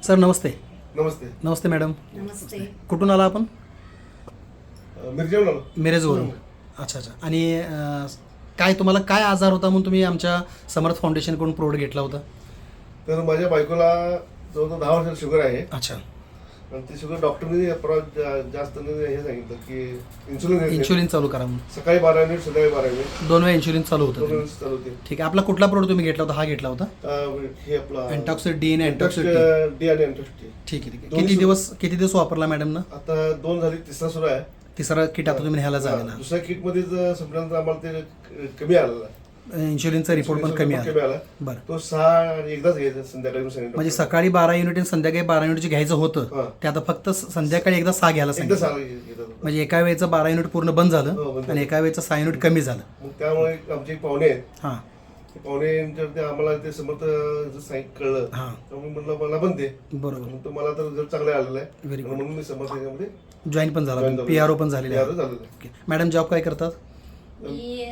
Sir नमस्ते. नमस्ते. नमस्ते madam. नमस्ते. कुठून आला आपण? मिरजेहून आलो. मिरजवरून. अच्छा अच्छा. आणि काय तुम्हाला काय आजार होता म्हणून तुम्ही आमच्या समर्थ फाउंडेशनकडून प्रोडक्ट घेतला होता? तर माझ्या बायकोला जवळजवळ 10 वर्षाची शुगर आहे. अच्छा. आणि ती शुगर डॉक्टरने जास्त हे सांगितलं की इन्शुलिन चालू करा म्हणून. सकाळी 12 मिनिट संध्याकाळी 12 मिनिट 2 वेळा इन्शुलिन चालू 2 होतं. मिनिट चालू होते. ठीक आहे. आपला कुठला प्रोडक्ट तुम्ही घेतला होता? हा घेतला होता हे आपला अँटॉक्सिड डी आणि अँटॉक्सिड डी आणि अँटॉक्सिड. ठीक आहे ठीक आहे. किती दिवस वापरला मॅडम ना? आता 2 झाली, तिसरा सुरू आहे. तिसरा किट आता तुम्ही न्यायला जायला. दुसऱ्या किटमध्ये संपल्यानंतर आम्हाला ते कमी आलेला. इन्शुलिनचा रिपोर्ट पण कमी आला. बरं. तो 6 आणि एकदाच घ्यायचा संध्याकाळी म्हणजे सकाळी 12 युनिट आणि संध्याकाळी 12 युनिटचे घ्यायचं होतं. ते आता फक्त संध्याकाळी एकदा 6 घ्यायला सांगितलं. म्हणजे एका वेळेचं 12 युनिट पूर्ण बंद झालं आणि एका वेळेचं 6 युनिट कमी झालं. मग त्यामुळे आमचे एक पाहुणे आहेत. हां. पाहुणे आम्हाला ते समर्थ कळलं. हां. त्यामुळे म्हणलं मला पण दे. बरोबर. तो मला तर जर चांगलं आलेलं आहे. Very good. म्हणून मी समर्थ याच्यामध्ये जॉईन पण झाला. PRO पण झालेले आहे. ओके. मॅडम जॉब काय करतात? मी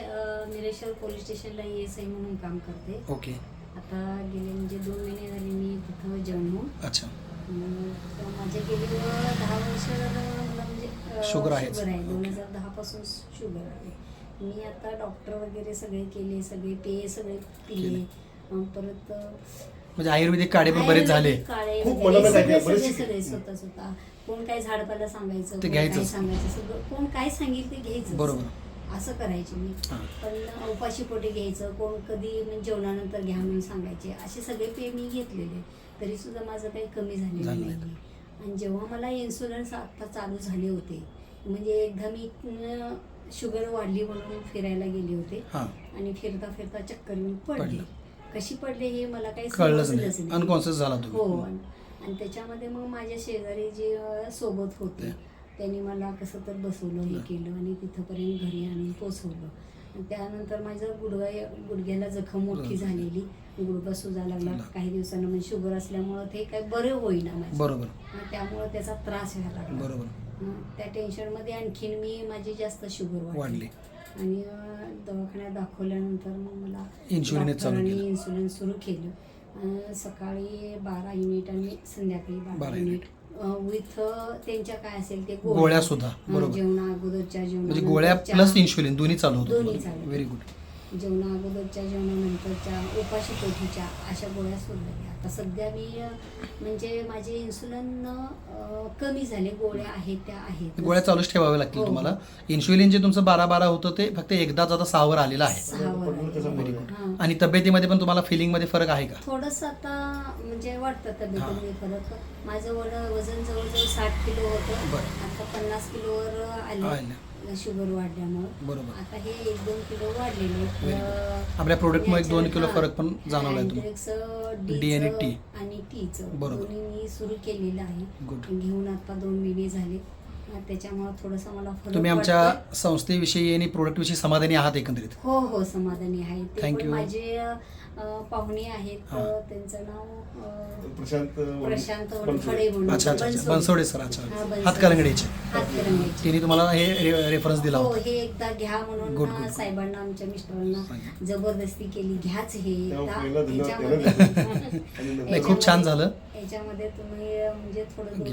निरेश्वर पोलीस स्टेशनला ESI म्हणून काम करते. ओके. आता गेले म्हणजे 2 महिने झाले मी तिथं जॉईन होऊन. अच्छा. माझे गेली 10 वर्ष मला म्हणजे शुगर आहे. 2010 पासून शुगर आहे. मी आता डॉक्टर वगैरे सगळे केले, सगळे पेय सगळे पिले. परत म्हणजे आयुर्वेदिक काढे पण बरेच झाले. काढे खूप वगैरे मनाला सगळे बरेच सगळे स्वतः कोण काय झाडपाला सांगायचं, ते कोण काय घ्यायचंच. सांगायचं, सगळं कोण काय सांगेल ते घ्यायचं. बरोबर. असं करायचे मी. हां. पण उपाशी पोटी घ्यायचं, कोण कधी म्हणजे जेवणानंतर घ्या म्हणून सांगायचे. असे सगळे पेय मी घेतलेले, तरी सुद्धा माझं काही कमी झालेलं नाही. आणि जेव्हा मला इन्शुरन्स आत्ता चालू झाले होते, म्हणजे एकदा मी शुगर वाढली म्हणून फिरायला गेले होते. हां. आणि फिरता फिरता चक्कर येऊन पडले. कशी पडले हे मला काही कळलंच समजलंच नाही. अनकॉन्शियस झाला हो. तुम्ही. आणि त्याच्यामध्ये मग माझ्या शेजारी जे सोबत होते त्यांनी मला कसं तर बसवलं, हे केलं आणि तिथंपर्यंत घरी आणून पोचवलं. आणि त्यानंतर माझं गुडघ्याला जखम मोठी झालेली, गुडघा सुजा लागला काही दिवसानं. म्हणजे शुगर असल्यामुळं ते काही बरं होईना माझं. बरोबर. त्यामुळं त्याचा त्रास व्हायला लागला. बरोबर. त्या टेन्शनमध्ये आणखीन माझी जास्त शुगर वाढली. आणि दवाखान्यात दाखवल्यानंतर मग मला इन्शुलिन सुरू केलं. सकाळी 12 युनिट आणि संध्याकाळी 12 युनिट विथ त्यांच्या काय असेल ते गोळ्या सुद्धा. बरोबर. जेवणा अगोदरच्या म्हणजे गोळ्या प्लस इन्शुलिन दोन्ही चालू होतं. दोन्ही चालू. Very good. जेवणा अगोदरच्या जेवणानंतरच्या उपाशी पोटीच्या अशा गोळ्या सोडल्या. आता सध्या मी म्हणजे माझे इन्सुलिन कमी झाले. गोळ्या आहेत त्या आहेत. गोळ्या चालूच ठेवाव्या लागतील हो. तुम्हाला. इन्शुलिन जे तुमचं 12 होतं ते फक्त एकदाच आता 6 वर आलेलं आहे. 6 वर आले. आणि तब्येतीमध्ये पण तुम्हाला फिलिंगमध्ये फरक आहे का? थोडंसं आता म्हणजे वाटतं तब्येतीमध्ये फरक. माझं वजन जवळजवळ 60 किलो होतं. बरं. आता 50 किलोवर आले शुगर वाढल्यामुळं. बरोबर. आता हे 1-2 किलो वाढलेले. आपल्या प्रोडक्टमुळे 1-2 किलो फरक पण जाणवला आहे तुम्हाला. डी आणि टी आणि टीचं बरोबर. दोन्ही मी सुरू केलेलं आहे. गुड. घेऊन आता 2 महिने झाले. त्याच्यामुळे थोडंसं मला फरक तुम्ही आमच्या वाटतोय. संस्थेविषयी आणि प्रोडक्टविषयी समाधानी आहात एकंदरीत? हो हो समाधानी आहे. ते Thank पण you. माझे पाहुणे आहेत. त्यांचं नाव प्रशांत वनखडे म्हणून. अच्छा अच्छा अच्छा. बनसोडे सर. अच्छा. बनसोडे. हातकलंगडीचे. हातकलंगडीचे. तिने तुम्हाला हे रेफरन्स दिला हो होता. हे एकदा घ्या Good, good, म्हणून good. साहेबांना आमच्या मिस्टरांना जबरदस्ती केली. घ्याच हे नाही खूप छान झालं. याच्यामध्ये तुम्ही म्हणजे थोडं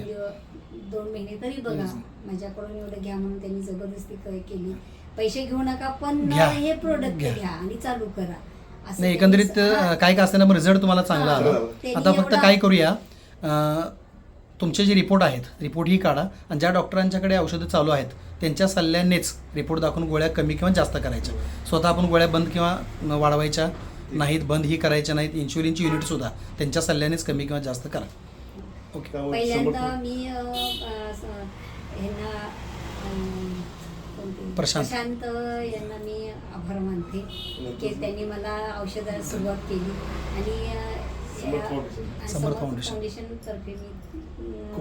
2 महिने तरी बघा. माझ्याकडून एवढं घ्या म्हणून त्यांनी जबरदस्ती केली. पैसे घेऊ नका पण हे प्रोडक्ट घ्या आणि चालू करा. नाही एकंदरीत काय का असताना रिझल्ट तुम्हाला चांगला आला. आता फक्त काय करूया, तुमचे जे रिपोर्ट आहेत रिपोर्ट ही काढा आणि ज्या डॉक्टरांच्याकडे औषधं चालू आहेत त्यांच्या सल्ल्यानेच रिपोर्ट दाखवून गोळ्या कमी किंवा जास्त करायच्या. स्वतः आपण गोळ्या बंद किंवा वाढवायच्या नाहीत, बंद ही करायच्या नाहीत. इन्शुलिनची युनिटसुद्धा त्यांच्या सल्ल्यानेच कमी किंवा जास्त करा. ओके. पहिल्यांदा मी प्रशांत यांना मी आभार मानते की त्यांनी मला औषधाला सुरुवात केली. आणि समर्थ फाउंडेशन तर्फे मी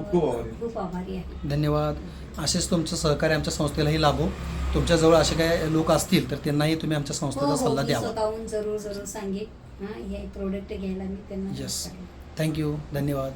खूप आभारी आहे. धन्यवाद. असेच तुमचं सहकार्य आमच्या संस्थेलाही लाभो. तुमच्याजवळ असे काही लोक असतील तर त्यांनाही तुम्ही आमच्या संस्थेचा सल्ला द्यावा. स्वतःहून जरूर सांगेन हे प्रोडक्ट घ्यायला मी त्यांना. येस. थँक्यू. धन्यवाद.